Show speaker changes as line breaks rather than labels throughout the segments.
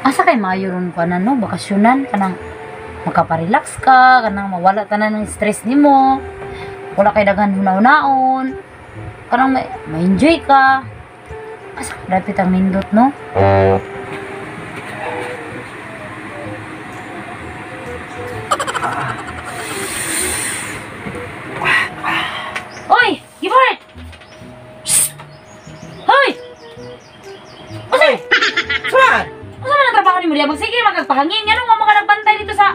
Asa kay maayo ron ka na no, bakasyonan kanang makaparelax ka, kanang mawala tanan ng stress nimo. Wala kay daghan hunaw-hunaon. Kanang ma-enjoy ka. Asa dapat ang nindot no? Oy, Gibert! Hoy! Asa?
Saan?
Asa man ang trabaho ni mo diya? Magsige, magagpahangin. Nga nung mga nagbantay dito sa...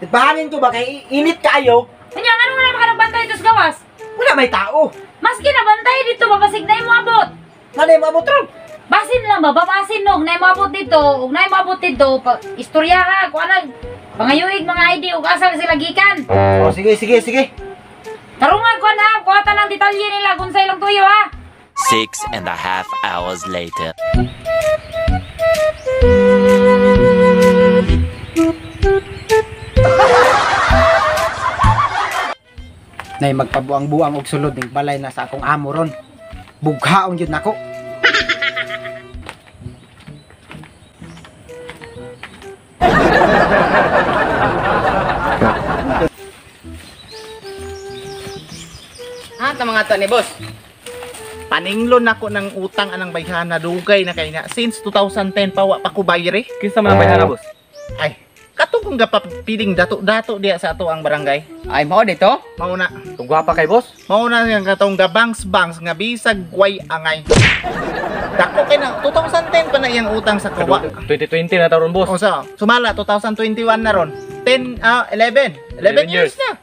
Bahangin to ba? Kay init kayo?
Kanya, nga nung mga nagbantay dito sa gawas?
Wala may tao.
Maski nabantay dito, babasig na mo abot.
Nanay mo ron.
Basin lang ba? Babasin no. Na mo abot dito. Ug na mo abot dito. Istorya ha. Kung ano, pangayuig mga ID. Ug asa sila gikan.
Oh, sige.
Tarungan ko na. Kuhatan ng detalye nila kung sa ilang tuyo ha.
6.5 hours later.
Nay magpabuang-buang og sulod ning balay na sa akong amo ron. Bughaon jud nako.
Mga to ni boss. Paninglon ako ng utang anang bayhana dugay na kay na since 2010 pa wa pa ko bayre.
Kinsa man ang bayhana, boss?
Ay, katong kung gapapiling dato diya sa ato ang barangay.
Ay, mao dito?
Mauna,
Tugwapa kay boss.
mauna yang katong gabangs-bangs nga bisag way angay. Dako kay na 2010 pa na iyang utang sa kuwa.
2020 na taron, boss.
O sa sumala 2021 na ron. 11 years na.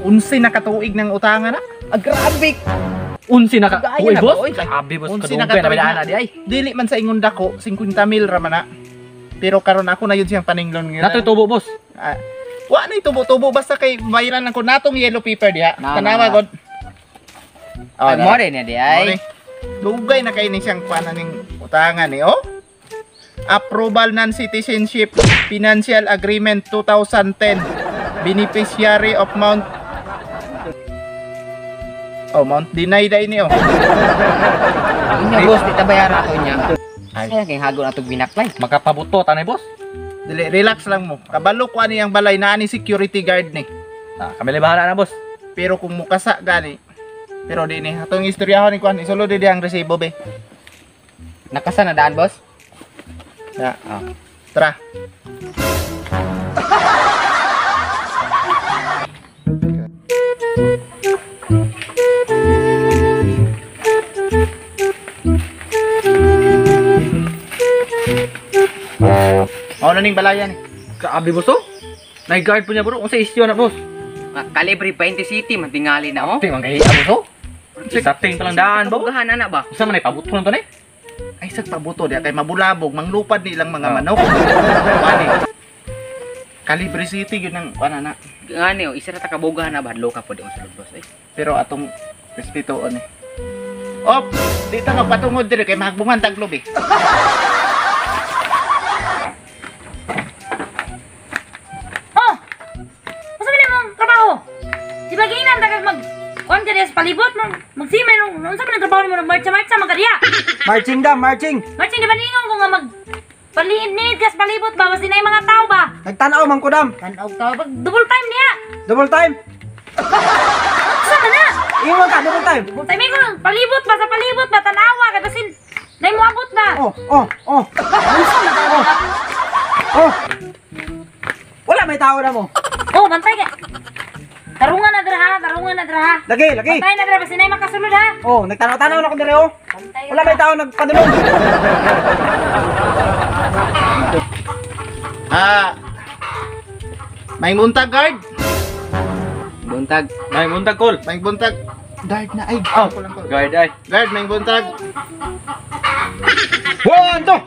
Unsi na katuig ng utangan na.
Grabe.
Unsi na ka.
Gaya
Uy,
na
boss.
ba, oy?
Grabe, boss.
Unsi na
Kadungkay na
katuig
bayhana
na.
di ay.
Dili man sa ingon dako 50 mil ra man na. Pero karon ako na yun siyang paninglon nga.
Natoy tubo, boss.
Wa na tubo-tubo basta kay bayran ako natong yellow paper diha.
Na,
Tanawa
na.
god.
Ay, mo rin na di ay.
Dugay na kay ni siyang pananing utangan ni oh. Approval non-citizenship Financial Agreement 2010. Beneficiary of Mount Deny ini oh.
Inyo boss, di tabayaran ato niya.
Ay.
Ay, kay hago na itong binaklay.
Makapabuto tanay, boss.
Dili, relax lang mo. Kabalo ko ani ang balay na ani security guard ni.
Kami bahala na, boss.
Pero kung mukasa gani. Pero di ni atong istoryahon ni kuan isulod di ang resibo be.
Nakasa na daan, boss?
Ya, tara. Na ning balayan ni.
Grabe, boss, oh. Nag-guard po niya, bro. Kung sa isyo na, boss.
Kalibre pa City, matingali na oh.
Ting, manggahiya, boss, oh. Sa ting pa lang daan, boss.
Kabugahan na ba?
Isa man ay pabuto lang to, eh.
Ay sa pabuto di kay mabulabog manglupad ni ilang mga manok. Wani. Calibre City yun ang na.
Ngani oh, isa ra ta kabugahan na ba? Loka po di sulod boss eh.
Pero atong respetuon eh. Op, di ta nga patungod diri kay mahagbungan taglob eh.
Oh! Asa man imong trabaho? Di ba ginan dagat mag... Kuan ka diya sa palibot, magsimay nung sa man ang trabaho mo, marcha-marcha, magkadiya.
Marching da, marching.
Marching, di ba ningon ko nga paliit ka sa palibot ba? Basta na yung mga tao ba?
Nagtanaw man ko dam.
Tanaw tao, double time niya.
Double time.
Asa ka na?
Ingon ka, double time.
Double time ko, palibot ba sa palibot ba? Tanawa, kaya basin, na yung abot ba?
Oh. Oh. Wala may tao na mo.
Oh, bantay ka. Tarungan na dra ha.
Lagi.
Bantay na dra, basin na yung makasulod ha.
Oh, nagtanaw-tanaw na ko dire oh.
Bantay
Wala may tao nagpadulong.
May buntag guard.
Buntag.
May muntag, call.
May buntag. Guard na ay.
Oh, guard, ay.
Guard, may buntag.
One, two.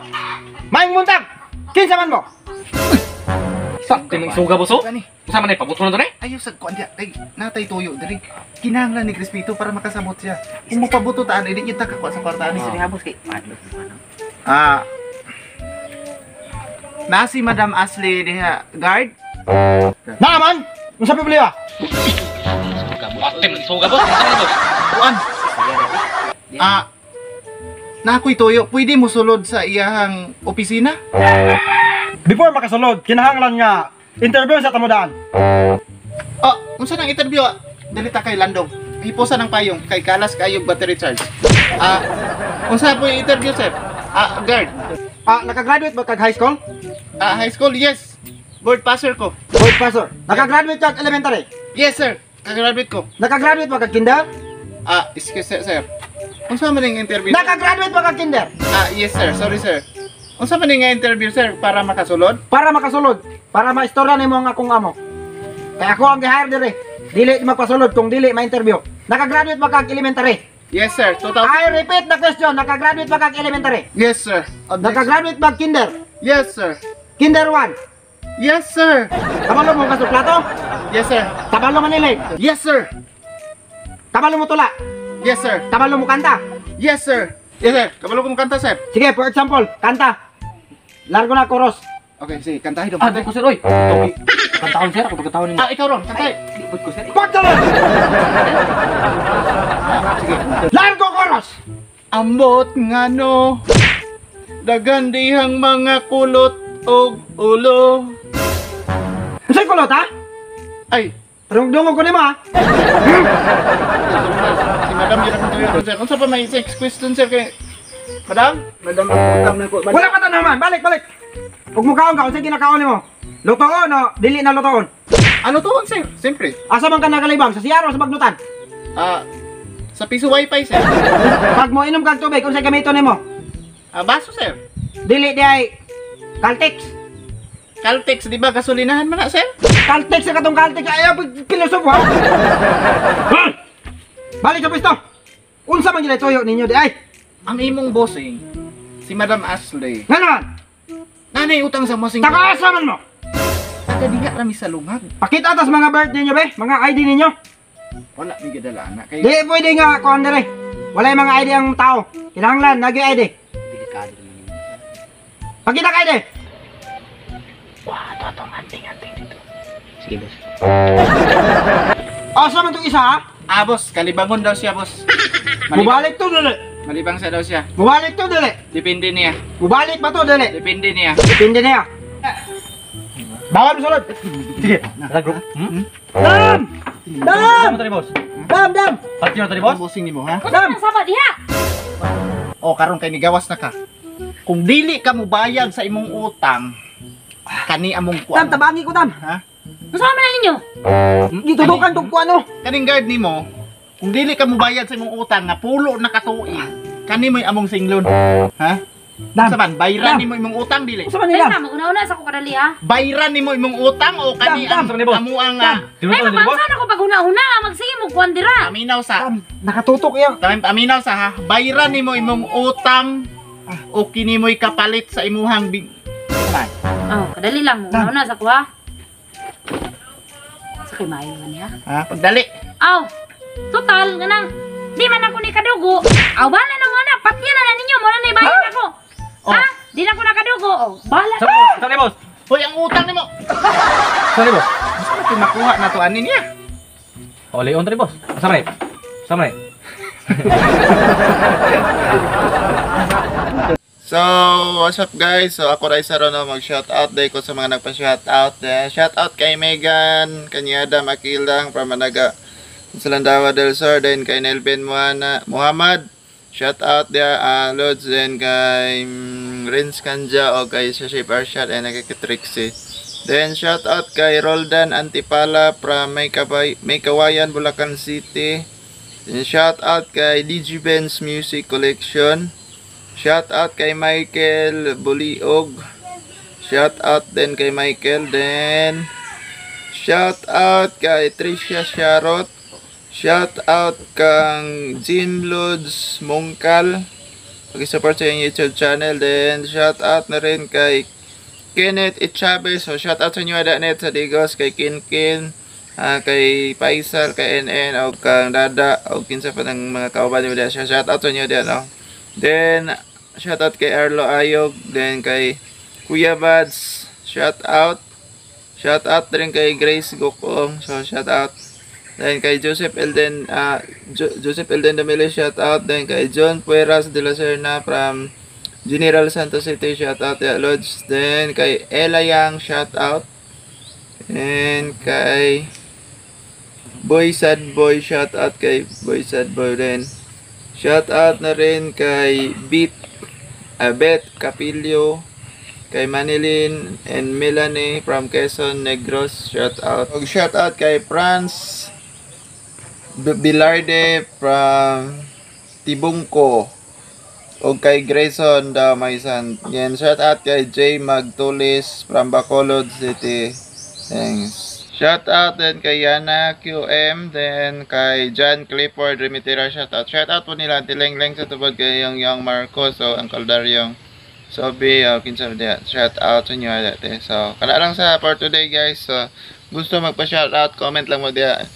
Maing muntag. Kinsa man mo?
Sa, timing suga, boss, oh.
Gani.
Isa man ay pabuto lang to, eh.
Ayaw sa kuan dia. Ay, natay tuyo diri. Kinahanglan ni Crispito para makasabot siya. Kung mo pabuto taan, hindi kita kakuha sa kwartaan
Isa
ni.
di habos kay madlo.
Nasi Madam Ashley diha, guard.
Naman. Unsa pibili ba?
Timing suga, boss. Isa man, boss.
Kuan. na ako'y tuyo, pwede mo sulod sa iyahang opisina?
Before makasulod, kinahanglan nga interview sa tamudaan.
Oh, unsa nang interview? Dalita kay Landong. Hiposa ng payong kay Kalas kayog battery charge. Unsa po yung interview, sir? Guard.
Nakagraduate ba kag high school?
High school, yes. Board passer ko.
Board passer. Nakagraduate kag elementary?
Yes, sir. Kagraduate ko.
Nakagraduate ba kag kinder?
Excuse sir. Unsa man yung interview?
Nakagraduate ba kag kinder?
Yes, sir. Sorry, sir. Unsa man yung interview, sir, para makasulod?
Para makasulod, para maistorya nimo ang akong amo. Kaya ako ang gi-hire dire. Dili magpasulod kung dili ma-interview. Nakagraduate ba kag elementary?
Yes, sir. 2000.
I repeat the question. Nakagraduate ba kag elementary?
Yes, sir.
Nakagraduate ba kinder?
Yes, sir.
Kinder 1.
Yes, sir.
Kabalo mo ka sa plato?
Yes, sir.
Kabalo mo nilay?
Yes, sir.
Kabalo mo tula?
Yes, sir.
Kabalo mo kanta?
Yes, sir. Yes, sir. Kabalo kong kanta, sir.
Sige, for example, kanta. Largo na chorus.
Okay, sige. Kantahin dong.
Di ko sir, oy. Kantaon sir, ako pagkataon ninyo.
Ikaw ron. Kantay.
Lipod ko sir.
Pagkalan! Largo chorus!
Ambot nga no. Dagandihang mga kulot og ulo.
Sa'y kulot, ha?
Ay,
Rungdungog ko nimo, ha?
si Madam yun ang tuyo, sir. Kung sa pa may 6 question, sir, kay... Madam? Madam, ang na ko.
Wala pa naman. Balik. Huwag mo kaon ka. Kung sa'y kinakaon mo. Lutoon, o? Dili na lutoon.
Ano to, sir? Siyempre.
Asa man ka nakalibang? Sa siyaro, sa magnutan?
Sa piso wifi, sir.
Pag mo inom kang tubig, kung sa'y gamiton nimo?
Baso, sir.
Dili di ay Caltex.
Caltex, di ba gasolinahan man na, sir?
Caltex sa katong Caltex. Ayaw, kilusop, ha? Balik sa pwesto. Unsa man gilay tuyo ninyo di ay?
Ang imong bossing, si Madam Ashley.
Nga naman,
Nanay utang sa mosing.
takaasa man mo.
Tagadiha kami sa lungag.
Pakita atas mga birth ninyo, be. Mga ID ninyo.
Wala mi gadala na kay.
Di pwede nga kuhan dire. Wala yung mga ID ang tao. Kinahanglan, nag-ID.
Delikado naman yun.
Pakita ka ID.
Sige, boss.
Asa man itong isa, ha?
Boss, kalibangon daw siya, boss.
Mubalik to, dili.
Malibang sa daw siya.
Mubalik to, dili.
Depende niya.
Mubalik ba to, dili.
Depende niya.
Depende niya. Bawal mo sunod.
Sige. Naka-group.
Dam!
Dam! Tadi boss.
Dam!
Pati tadi boss.
Ang bossing nimo, ha?
Kung saan ang sabat diha?
Karon kay nigawas na ka. Kung dili ka mo bayad sa imong utang, kani among
Dam,
kuan.
tabangi ko, Dam.
Ha?
Kung saan man ninyo?
Gitudukan tong kuano.
Kaning guard nimo, kung dili ka mo bayad sa imong utang nga pulo na katuig, kani mo among singlon. Ha?
Dam.
Sa man, bayran
Dam.
nimo imong utang dili.
Usa man
Ay,
nila?
na, mag-una-una sa ko kadali ha.
Bayran nimo imong utang o kani
Dam,
ang
dam, boss.
amo ang
Di ba
Ay,
tadi boss?
magpansan ako pag huna-huna. Magsige mo kuwan dira.
aminaw sa
Dam, nakatutok yan.
aminaw sa ha. Bayran nimo imong utang o kini mo'y kapalit sa imuhang
Kadali lang. Una-una sa ko ha. Sakay maayo man niya.
pagdali.
Total, ganang. Di man ako ni kadugo. Bala na mo na. Patya na ninyo. Muna na ibayad ako. Ha? Di na ako nakadugo. Bala.
Tadi boss.
Hoy, ang utang nimo.
Tadi boss.
Gusto makuha na to anin niya.
Oli on tadi boss. Sampai.
So, what's up guys? So, ako rin sa Rono mag-shoutout day ko sa mga nagpa-shoutout. Shoutout kay Megan, Kanyada, Makilang, Pramanaga, Salandawa del Sur, then kay Nelvin Muhammad. Shoutout dia Lods, then kay Rins Kanja o kay Shaship Arshad and kay Trixie. Then shoutout kay Roldan Antipala from May Kawayan, Bulacan City. Then shoutout kay DG Benz Music Collection. Shoutout kay Michael Buliog. Shoutout din kay Michael. Then shoutout kay Tricia Sharot. Shoutout kang Jim Lods Mongkal. Pag-support sa yung YouTube channel. Then shoutout na rin kay Kenneth Ichabes. So shoutout sa inyo net sa Digos. Kay Kinkin. Kay Paisal. Kay NN. O kang Dada. O kinsa pa ng mga kauban nyo. Shoutout sa inyo dyan. Then shoutout kay Arlo Ayog. Then kay Kuya Bads. Shoutout. Shoutout rin kay Grace Gokong. So shoutout. Then kay Joseph Elden Joseph Elden Domelo, shout out. Then kay John Pueras de la Serna from General Santos City, shout out ya Lodge. Then kay Ella Yang, shout out. And kay Boy Sad Boy, shout out kay Boy Sad Boy din. Shout out na rin kay Beth Capilio, kay Manilin and Melanie from Quezon Negros, shout out. Og shout out kay Franz Bilarde from Tibungco. Og kay Grayson Damaisan. Yan, shout out kay J Magtulis from Bacolod City. Thanks. Shout out din kay Yana QM, then kay John Clifford Remitera, shout out. Shout out po nila Tilengleng sa tubod kay Young Marcos, so Uncle Daryong Sobi, kinsa dia. Shout out sa inyo dati. So, kana lang sa for today guys. So, gusto magpa-shout out, comment lang mo dia.